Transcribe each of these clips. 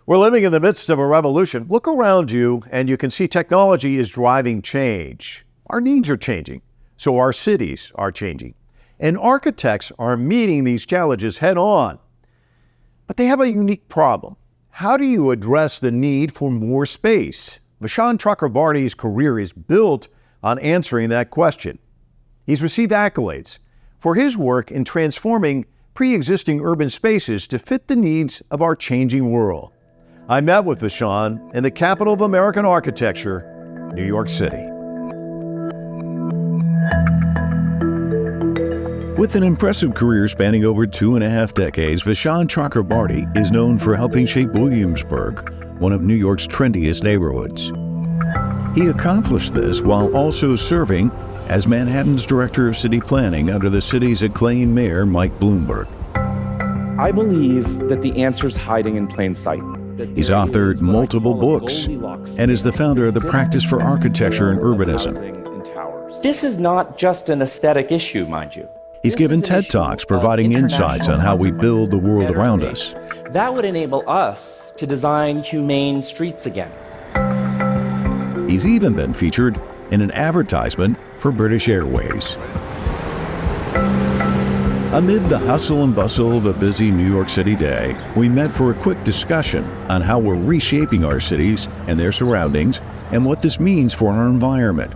We're living in the midst of a revolution. Look around you and you can see technology is driving change. Our needs are changing, so our cities are changing. And architects are meeting these challenges head on. But they have a unique problem. How do you address the need for more space? Vishaan Chakrabarti's career is built on answering that question. He's received accolades for his work in transforming pre-existing urban spaces to fit the needs of our changing world. I met with Vishaan in the capital of American architecture, New York City. With an impressive career spanning over 2.5 decades, Vishaan Chakrabarti is known for helping shape Williamsburg, one of New York's trendiest neighborhoods. He accomplished this while also serving as Manhattan's Director of City Planning under the city's acclaimed mayor, Mike Bloomberg. I believe that the answer is hiding in plain sight. He's authored multiple books and is the founder of the Practice for Architecture and Urbanism. This is not just an aesthetic issue, mind you. He's given TED Talks providing insights on how we build the world around us. That would enable us to design humane streets again. He's even been featured in an advertisement for British Airways. Amid the hustle and bustle of a busy New York City day, we met for a quick discussion on how we're reshaping our cities and their surroundings and what this means for our environment.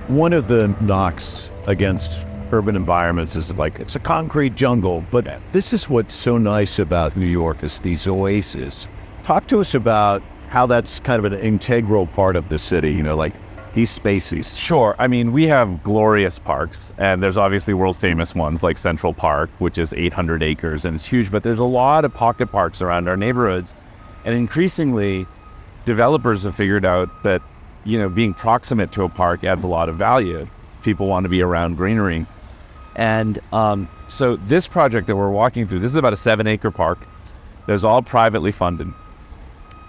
One of the knocks against urban environments is like it's a concrete jungle, but this is what's so nice about New York is these oases. Talk to us about how that's kind of an integral part of the city, like these spaces. Sure. I mean, we have glorious parks, and there's obviously world famous ones like Central Park, which is 800 acres and it's huge, but there's a lot of pocket parks around our neighborhoods. And increasingly, developers have figured out that, being proximate to a park adds a lot of value. People want to be around greenery. And so this project that we're walking through, this is about a 7-acre park that's all privately funded.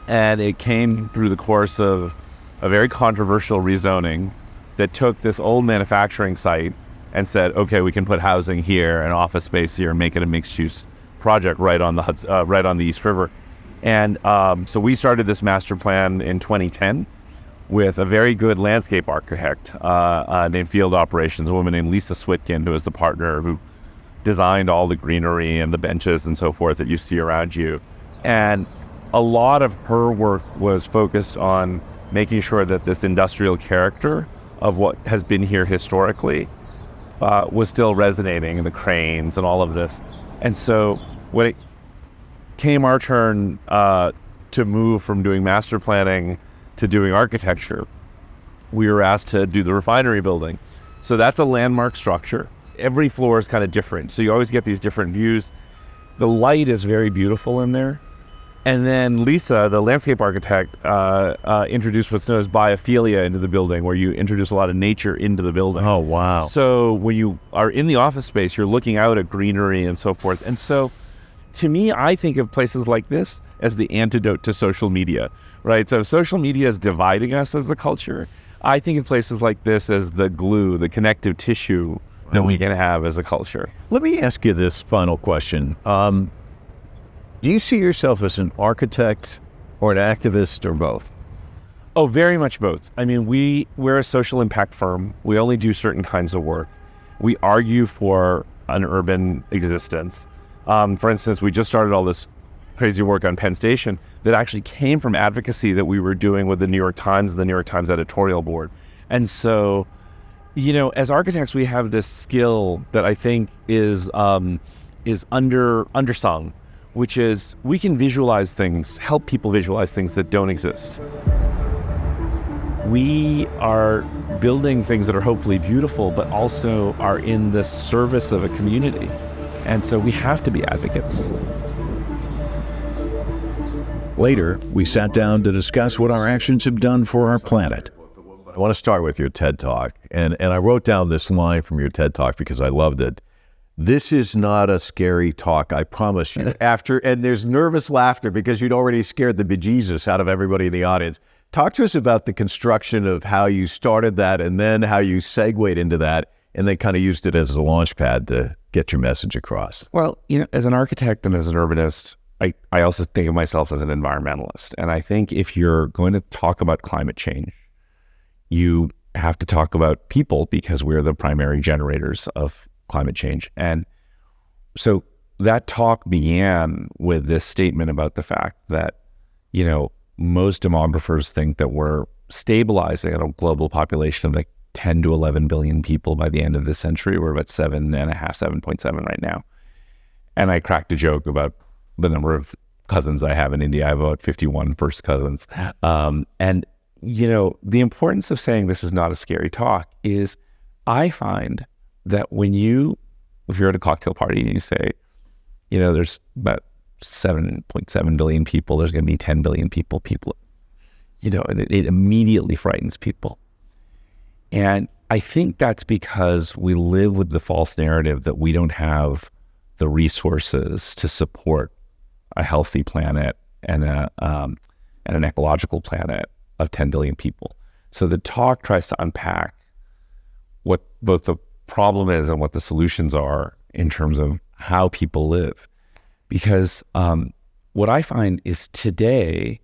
And it came through the course of a very controversial rezoning that took this old manufacturing site and said, okay, we can put housing here and office space here and make it a mixed-use project right on the East River. And so we started this master plan in 2010 with a very good landscape architect named Field Operations, a woman named Lisa Switkin, who is the partner who designed all the greenery and the benches and so forth that you see around you. And a lot of her work was focused on making sure that this industrial character of what has been here historically was still resonating, in the cranes and all of this. And so when it came our turn to move from doing master planning to doing architecture, we were asked to do the refinery building. So that's a landmark structure. Every floor is kind of different, so you always get these different views. The light is very beautiful in there. And then Lisa, the landscape architect, introduced what's known as biophilia into the building, where you introduce a lot of nature into the building. Oh, wow. So when you are in the office space, you're looking out at greenery and so forth. And so to me, I think of places like this as the antidote to social media, right? So if social media is dividing us as a culture, I think of places like this as the glue, the connective tissue that we can have as a culture. Let me ask you this final question. Do you see yourself as an architect or an activist or both? Oh, very much both. I mean, we're a social impact firm. We only do certain kinds of work. We argue for an urban existence. For instance, we just started all this crazy work on Penn Station that actually came from advocacy that we were doing with the New York Times and the New York Times editorial board. And so, as architects, we have this skill that I think is undersung, which is we can visualize things, help people visualize things that don't exist. We are building things that are hopefully beautiful, but also are in the service of a community. And so we have to be advocates. Later, we sat down to discuss what our actions have done for our planet. I want to start with your TED Talk. And I wrote down this line from your TED Talk because I loved it. This is not a scary talk, I promise you. And there's nervous laughter because you'd already scared the bejesus out of everybody in the audience. Talk to us about the construction of how you started that and then how you segued into that and then kind of used it as a launch pad to get your message across. Well, as an architect and as an urbanist, I also think of myself as an environmentalist. And I think if you're going to talk about climate change, you have to talk about people because we're the primary generators of climate change. And so that talk began with this statement about the fact that, most demographers think that we're stabilizing at a global population of like 10 to 11 billion people by the end of this century. We're about 7.7 right now. And I cracked a joke about the number of cousins I have in India. I have about 51 first cousins. And the importance of saying this is not a scary talk is I find that if you're at a cocktail party and you say, there's about 7.7 billion people, there's going to be 10 billion people, and it immediately frightens people. And I think that's because we live with the false narrative that we don't have the resources to support a healthy planet and an ecological planet of 10 billion people. So the talk tries to unpack what both the problem is and what the solutions are in terms of how people live. Because what I find is today,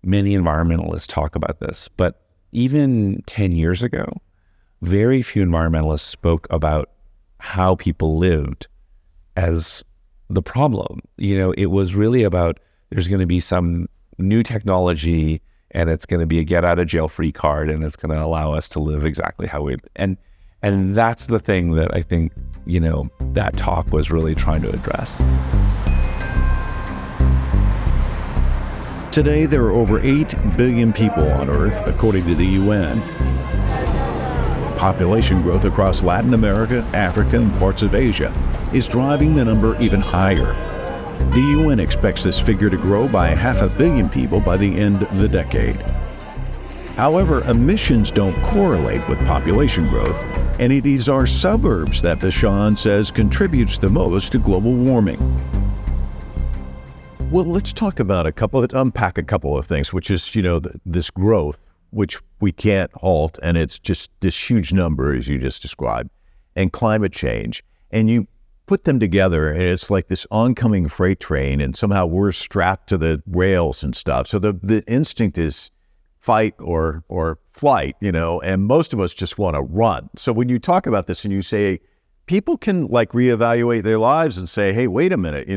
many environmentalists talk about this, but even 10 years ago, very few environmentalists spoke about how people lived as the problem. It was really about there's going to be some new technology and it's going to be a get out of jail free card and it's going to allow us to live exactly how we and that's the thing that I think, that talk was really trying to address. Today, there are over 8 billion people on Earth, according to the UN. Population growth across Latin America, Africa, and parts of Asia is driving the number even higher. The UN expects this figure to grow by 500 million people by the end of the decade. However, emissions don't correlate with population growth, and it is our suburbs that Vishaan says contributes the most to global warming. Well, let's talk about unpack a couple of things, which is, this growth, which we can't halt, and it's just this huge number, as you just described, and climate change. And you put them together, and it's like this oncoming freight train, and somehow we're strapped to the rails and stuff. So the instinct is fight or flight, and most of us just want to run. So when you talk about this and you say, people can reevaluate their lives and say, hey, wait a minute,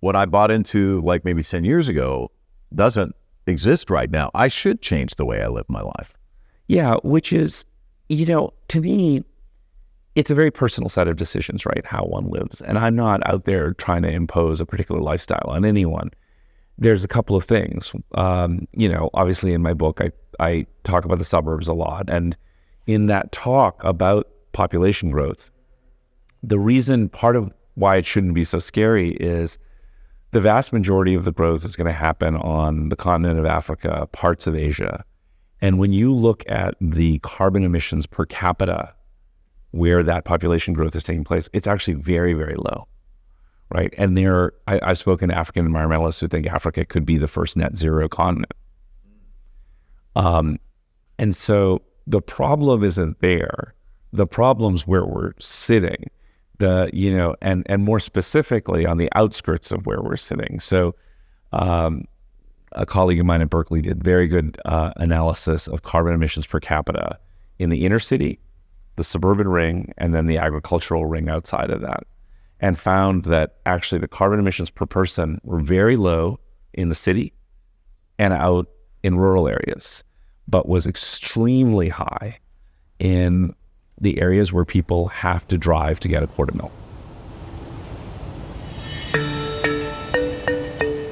what I bought into maybe 10 years ago doesn't exist right now. I should change the way I live my life. Yeah, which is, to me, it's a very personal set of decisions, right? How one lives. And I'm not out there trying to impose a particular lifestyle on anyone. There's a couple of things. Obviously in my book, I talk about the suburbs a lot. And in that talk about population growth, the reason part of why it shouldn't be so scary is the vast majority of the growth is going to happen on the continent of Africa, parts of Asia. And when you look at the carbon emissions per capita where that population growth is taking place, it's actually very, very low, right? And I've spoken to African environmentalists who think Africa could be the first net zero continent. And so the problem isn't there. The problem's where we're sitting. And more specifically on the outskirts of where we're sitting. So a colleague of mine at Berkeley did very good analysis of carbon emissions per capita in the inner city, the suburban ring, and then the agricultural ring outside of that, and found that actually the carbon emissions per person were very low in the city and out in rural areas, but was extremely high in the areas where people have to drive to get a quart of milk.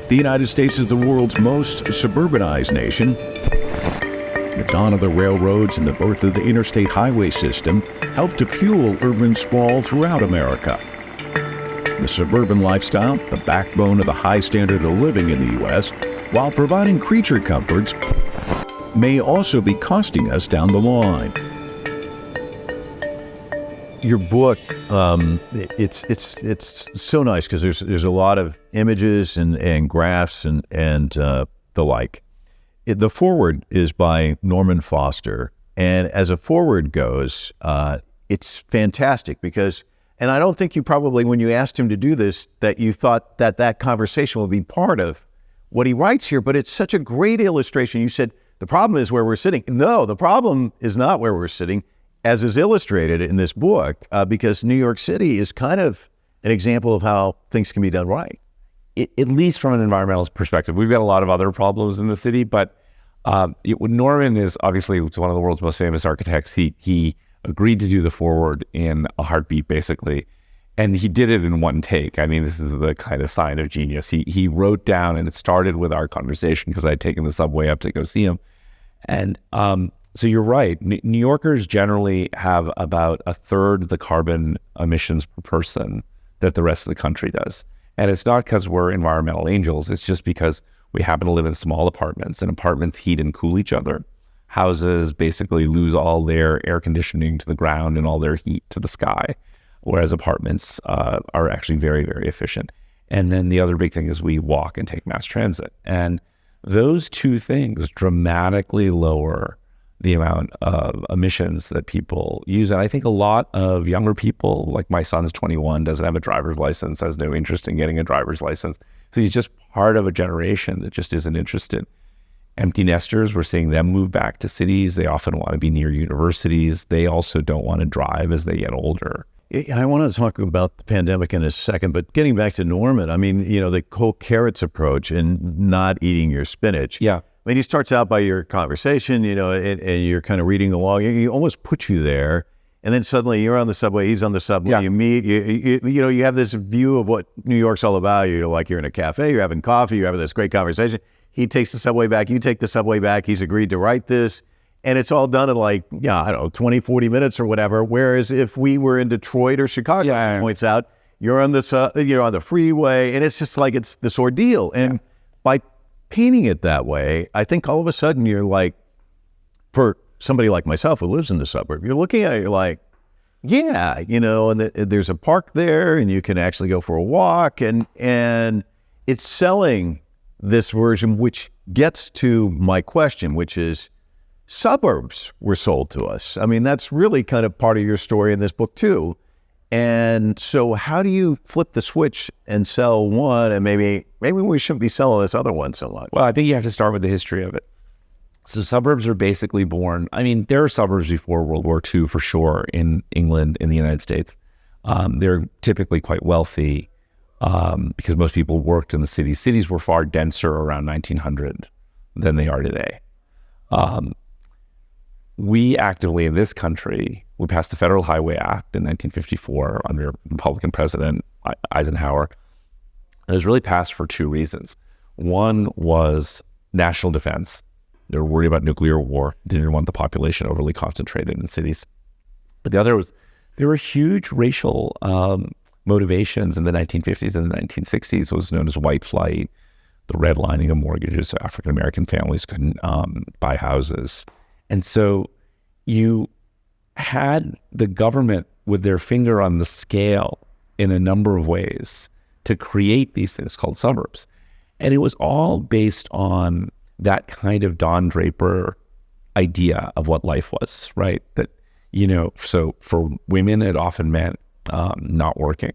The United States is the world's most suburbanized nation. The dawn of the railroads and the birth of the interstate highway system helped to fuel urban sprawl throughout America. The suburban lifestyle, the backbone of the high standard of living in the U.S., while providing creature comforts, may also be costing us down the line. Your book, it's so nice because there's a lot of images and graphs and the like. The foreword is by Norman Foster, and as a foreword goes, it's fantastic because And I don't think you probably, when you asked him to do this, that you thought that that conversation would be part of what he writes here. But it's such a great illustration. You said, the problem is where we're sitting. No, the problem is not where we're sitting, as is illustrated in this book, because New York City is kind of an example of how things can be done right. At least from an environmental perspective. We've got a lot of other problems in the city, but Norman is obviously one of the world's most famous architects. He agreed to do the foreword in a heartbeat, basically. And he did it in one take. I mean, this is the kind of sign of genius. He wrote down, and it started with our conversation because I'd taken the subway up to go see him. And so you're right. New Yorkers generally have about a third the carbon emissions per person that the rest of the country does. And it's not because we're environmental angels. It's just because we happen to live in small apartments, and apartments heat and cool each other. Houses basically lose all their air conditioning to the ground and all their heat to the sky, whereas apartments are actually very, very efficient. And then the other big thing is we walk and take mass transit. And those two things dramatically lower the amount of emissions that people use. And I think a lot of younger people, like my son's 21, doesn't have a driver's license, has no interest in getting a driver's license. So he's just part of a generation that just isn't interested. Empty nesters, we're seeing them move back to cities. They often want to be near universities. They also don't want to drive as they get older. I want to talk about the pandemic in a second, but getting back to Norman, I mean, the whole carrots approach and not eating your spinach. Yeah. I mean, he starts out by your conversation, and you're kind of reading along. He almost puts you there, and then suddenly you're on the subway, he's on the subway, Yeah. you meet, you have this view of what New York's all about. Like you're in a cafe, you're having coffee, you're having this great conversation. He takes the subway back, you take the subway back, he's agreed to write this, and it's all done in 20, 40 minutes or whatever. Whereas if we were in Detroit or Chicago, as he points out, you're on on the freeway, and it's just like it's this ordeal. And by painting it that way, I think all of a sudden you're like, for somebody like myself who lives in the suburb, you're looking at it, you're like, yeah, and there's a park there, and you can actually go for a walk, and it's selling this version, which gets to my question, which is suburbs were sold to us. I mean, that's really kind of part of your story in this book too. And so how do you flip the switch and sell one, and maybe we shouldn't be selling this other one so much? Well, I think you have to start with the history of it. So suburbs are basically born. I mean, there are suburbs before World War II for sure in England, in the United States. They're typically quite wealthy because most people worked in the cities. Cities were far denser around 1900 than they are today. We actively in this country, we passed the Federal Highway Act in 1954 under Republican President Eisenhower. And it was really passed for two reasons. One was national defense. They were worried about nuclear war. They didn't want the population overly concentrated in cities. But the other was there were huge racial motivations in the 1950s and the 1960s. It was known as white flight, the redlining of mortgages so African-American families couldn't buy houses. And so you had the government with their finger on the scale in a number of ways to create these things called suburbs. And it was all based on that kind of Don Draper idea of what life was, right? That, so for women, it often meant not working.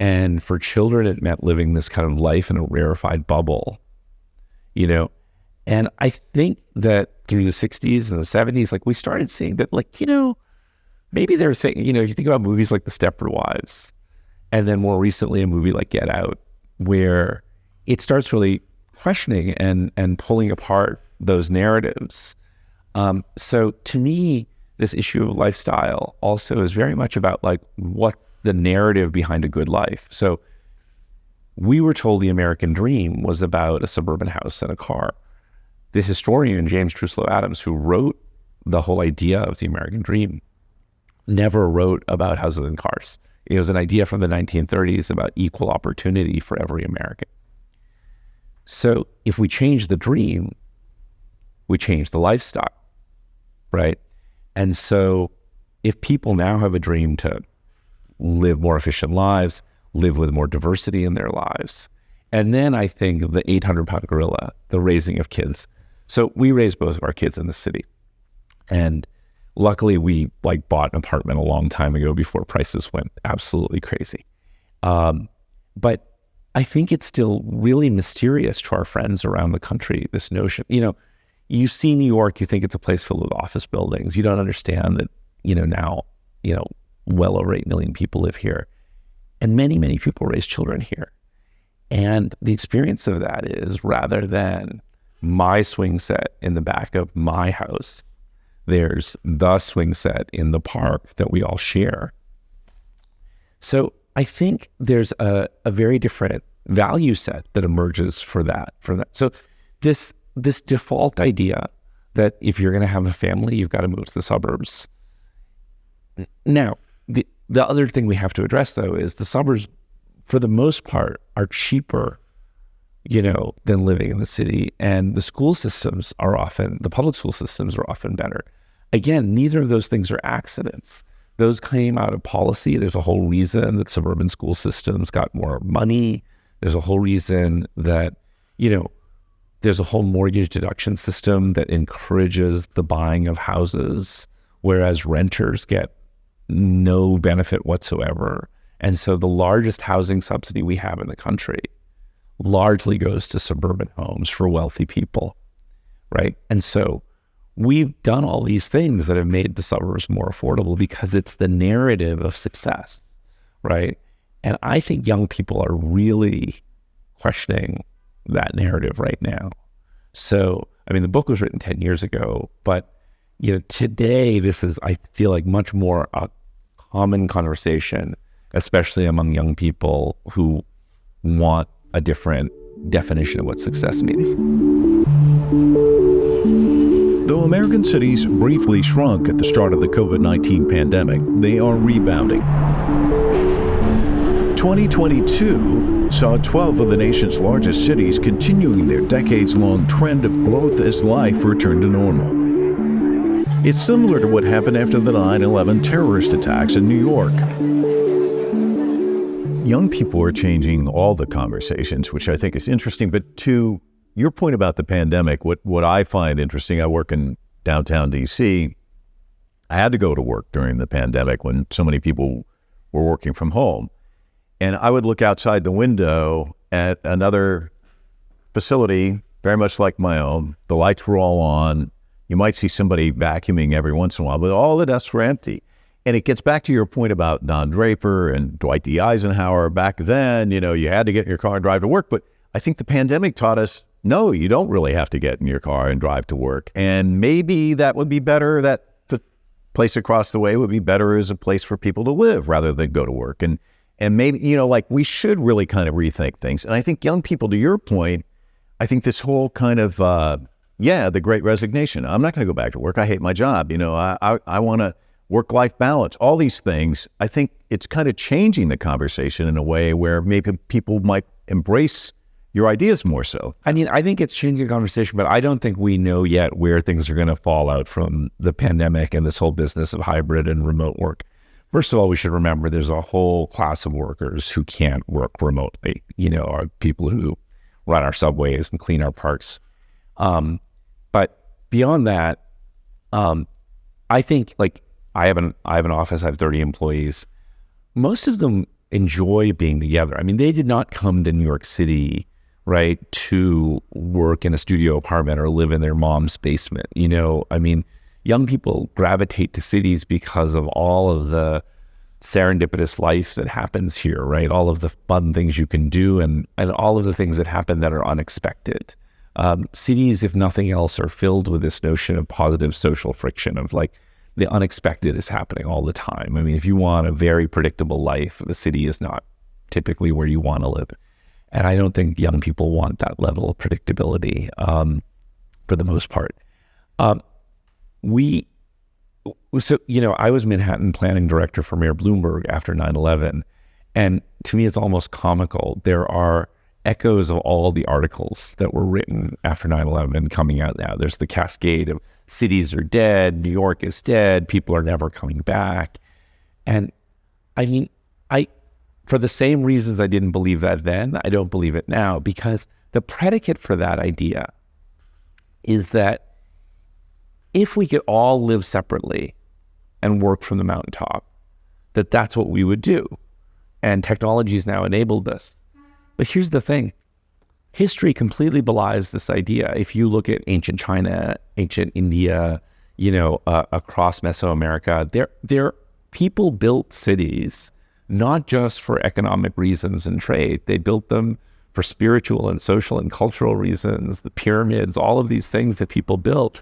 And for children, it meant living this kind of life in a rarefied bubble, And I think that through the 60s and the 70s, we started seeing that, maybe they're saying, you think about movies like The Stepford Wives, and then more recently a movie like Get Out, where it starts really questioning and pulling apart those narratives. So to me, this issue of lifestyle also is very much about what's the narrative behind a good life. So we were told the American dream was about a suburban house and a car. The historian James Truslow Adams, who wrote the whole idea of the American dream, never wrote about houses and cars. It was an idea from the 1930s about equal opportunity for every American. So if we change the dream, we change the lifestyle, right? And so if people now have a dream to live more efficient lives, live with more diversity in their lives, and then I think the 800-pound gorilla, the raising of kids. So we raised both of our kids in the city. And Luckily, we like bought an apartment a long time ago before prices went absolutely crazy. But I think it's still really mysterious to our friends around the country, this notion, you see New York, you think it's a place filled with office buildings. You don't understand that, now, well over 8 million people live here. And many, many people raise children here. And the experience of that is, rather than my swing set in the back of my house, there's the swing set in the park that we all share. So I think there's a very different value set that emerges for that. So this default idea that if you're going to have a family, you've got to move to the suburbs. Now, the other thing we have to address, though, is the suburbs, for the most part, are cheaper, than living in the city. And the public school systems are often better. Again, neither of those things are accidents. Those came out of policy. There's a whole reason that suburban school systems got more money. There's a whole reason that, there's a whole mortgage deduction system that encourages the buying of houses, whereas renters get no benefit whatsoever. And so the largest housing subsidy we have in the country largely goes to suburban homes for wealthy people, right? And so we've done all these things that have made the suburbs more affordable because it's the narrative of success, right? And I think young people are really questioning that narrative right now. So, the book was written 10 years ago, but, today this is, I feel like, much more a common conversation, especially among young people who want a different definition of what success means. Though American cities briefly shrunk at the start of the COVID-19 pandemic, they are rebounding. 2022 saw 12 of the nation's largest cities continuing their decades-long trend of growth as life returned to normal. It's similar to what happened after the 9/11 terrorist attacks in New York. Young people are changing all the conversations, which I think is interesting. But to your point about the pandemic, what I find interesting, I work in downtown DC. I had to go to work during the pandemic when so many people were working from home. And I would look outside the window at another facility, very much like my own. The lights were all on. You might see somebody vacuuming every once in a while, but all the desks were empty. And it gets back to your point about Don Draper and Dwight D. Eisenhower. Back then, you had to get in your car and drive to work. But I think the pandemic taught us, no, you don't really have to get in your car and drive to work. And maybe that would be better. That the place across the way would be better as a place for people to live rather than go to work. And maybe, we should really kind of rethink things. And I think young people, to your point, I think this whole kind of, the great resignation. I'm not going to go back to work. I hate my job. I want to work-life balance, all these things. I think it's kind of changing the conversation in a way where maybe people might embrace your ideas more so. I think it's changing the conversation, but I don't think we know yet where things are going to fall out from the pandemic and this whole business of hybrid and remote work. First of all, we should remember there's a whole class of workers who can't work remotely, are people who run our subways and clean our parks. But beyond that, I think I have an office, I have 30 employees. Most of them enjoy being together. They did not come to New York City, right, to work in a studio apartment or live in their mom's basement. Young people gravitate to cities because of all of the serendipitous life that happens here, right? All of the fun things you can do and all of the things that happen that are unexpected. Cities, if nothing else, are filled with this notion of positive social friction of the unexpected is happening all the time. If you want a very predictable life, the city is not typically where you want to live. And I don't think young people want that level of predictability for the most part. I was Manhattan planning director for Mayor Bloomberg after 9/11. And to me, it's almost comical. There are echoes of all the articles that were written after 9/11 coming out now. There's the cascade of cities are dead, New York is dead, people are never coming back. And for the same reasons I didn't believe that then, I don't believe it now, because the predicate for that idea is that if we could all live separately, and work from the mountaintop, that's what we would do. And technology has now enabled this. But here's the thing. History completely belies this idea. If you look at ancient China, ancient India, across Mesoamerica, there people built cities not just for economic reasons and trade. They built them for spiritual and social and cultural reasons, the pyramids, all of these things that people built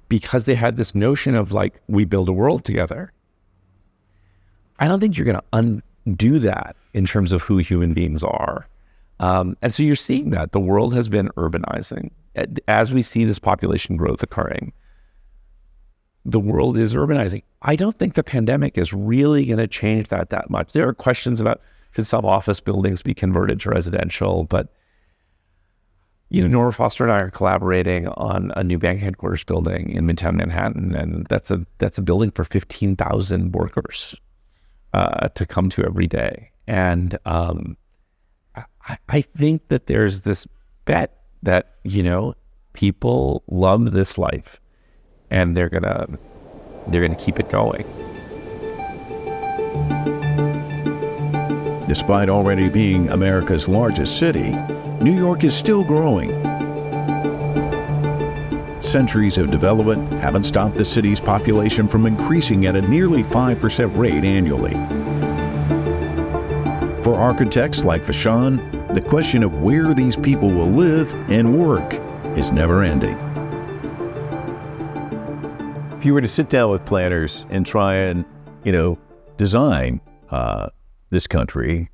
because they had this notion of like, we build a world together. I don't think you're going to undo that in terms of who human beings are. And so you're seeing that the world has been urbanizing. As we see this population growth occurring, the world is urbanizing. I don't think the pandemic is really going to change that much. There are questions about should some office buildings be converted to residential, but Nora Foster and I are collaborating on a new bank headquarters building in Midtown Manhattan, and that's a building for 15,000 workers to come to every day. And I think that there's this bet that people love this life, and they're gonna keep it going. Despite already being America's largest city, New York is still growing. Centuries of development haven't stopped the city's population from increasing at a nearly 5% rate annually. For architects like Vishaan, the question of where these people will live and work is never ending. If you were to sit down with planners and try and, design this country,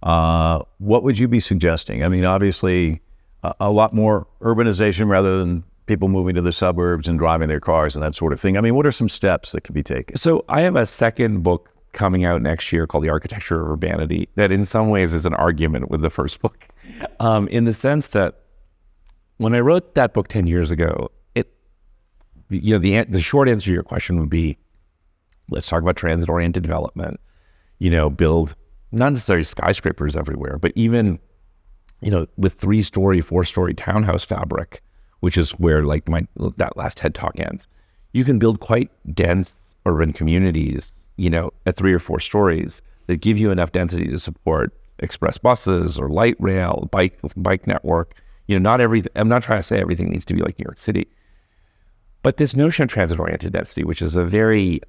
what would you be suggesting? I mean, obviously, a lot more urbanization rather than people moving to the suburbs and driving their cars and that sort of thing. I mean, what are some steps that could be taken? So I have a second book coming out next year called The Architecture of Urbanity that in some ways is an argument with the first book, in the sense that when I wrote that book 10 years ago, the short answer to your question would be, let's talk about transit-oriented development, build not necessarily skyscrapers everywhere, but even, with 3-story, 4-story townhouse fabric, which is where that last TED Talk ends. You can build quite dense urban communities, at 3 or 4 stories that give you enough density to support express buses or light rail, bike network. I'm not trying to say everything needs to be like New York City, but this notion of transit-oriented density, which is a very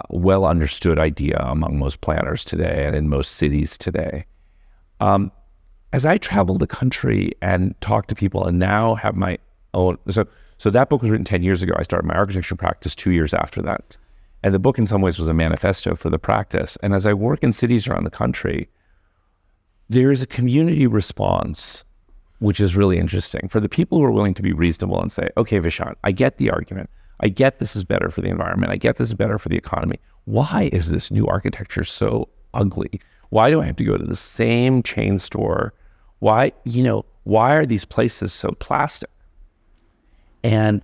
well understood idea among most planners today and in most cities today. As I travel the country and talk to people and now have my own, so that book was written 10 years ago. I started my architecture practice 2 years after that. And the book in some ways was a manifesto for the practice. And as I work in cities around the country, there is a community response, which is really interesting. For the people who are willing to be reasonable and say, okay, Vishaan, I get the argument. I get this is better for the environment. I get this is better for the economy. Why is this new architecture so ugly? Why do I have to go to the same chain store? Why are these places so plastic? And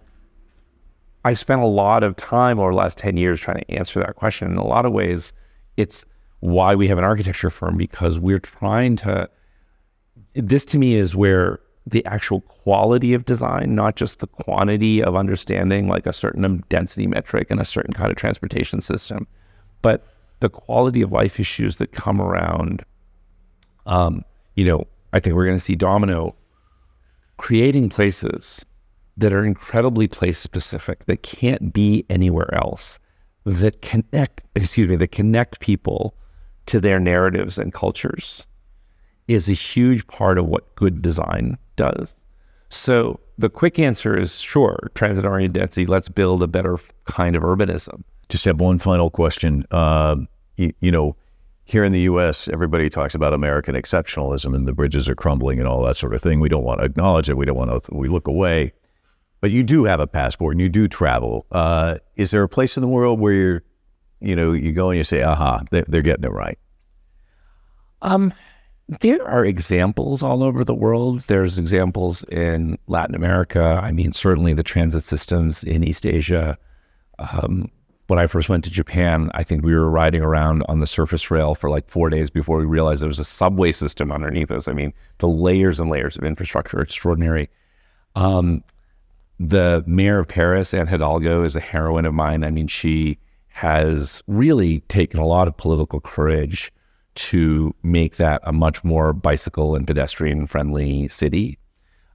I spent a lot of time over the last 10 years trying to answer that question. In a lot of ways, it's why we have an architecture firm, because we're trying to, this to me is where the actual quality of design, not just the quantity of understanding like a certain density metric and a certain kind of transportation system, but the quality of life issues that come around. I think we're going to see Domino creating places that are incredibly place specific, that can't be anywhere else, that connect people to their narratives and cultures, is a huge part of what good design does. So the quick answer is sure, transit-oriented density, let's build a better kind of urbanism. Just have one final question. Here in the U.S., everybody talks about American exceptionalism and the bridges are crumbling and all that sort of thing. We don't want to acknowledge it. We look away. But you do have a passport and you do travel. Is there a place in the world where you go and you say, aha, they're getting it right? There are examples all over the world. There's examples in Latin America. I mean, certainly the transit systems in East Asia. When I first went to Japan, I think we were riding around on the surface rail for like 4 days before we realized there was a subway system underneath us. I mean, the layers and layers of infrastructure are extraordinary. The mayor of Paris, Anne Hidalgo, is a heroine of mine. I mean, she has really taken a lot of political courage to make that a much more bicycle and pedestrian friendly city.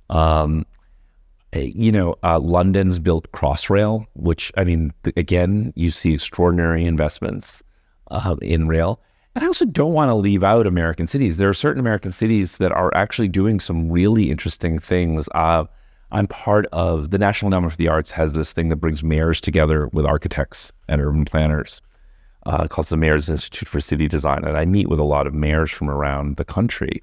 London's built Crossrail, which, I mean, again, you see extraordinary investments in rail. And I also don't want to leave out American cities. There are certain American cities that are actually doing some really interesting things. I'm part of the National Endowment for the Arts has this thing that brings mayors together with architects and urban planners called the Mayor's Institute for City Design. And I meet with a lot of mayors from around the country.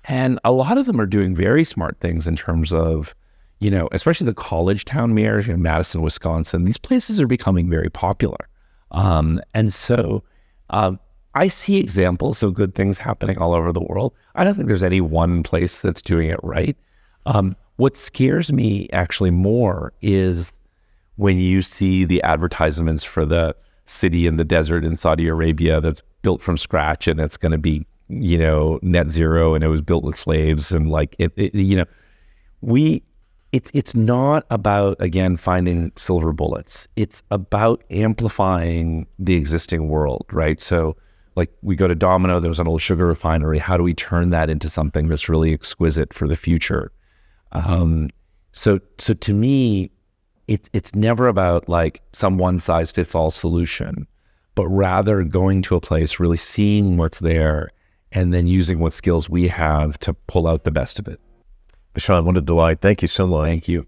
And a lot of them are doing very smart things in terms of, especially the college town mayors, Madison, Wisconsin. These places are becoming very popular. And so I see examples of good things happening all over the world. I don't think there's any one place that's doing it right. What scares me actually more is when you see the advertisements for the city in the desert in Saudi Arabia that's built from scratch and it's going to be, net zero and it was built with slaves and it's not about, again, finding silver bullets. It's about amplifying the existing world, right? So like we go to Domino, there was an old sugar refinery. How do we turn that into something that's really exquisite for the future? So to me, it's never about like some one size fits all solution, but rather going to a place, really seeing what's there, and then using what skills we have to pull out the best of it. Vishaan, what a delight. Thank you so much. Thank you.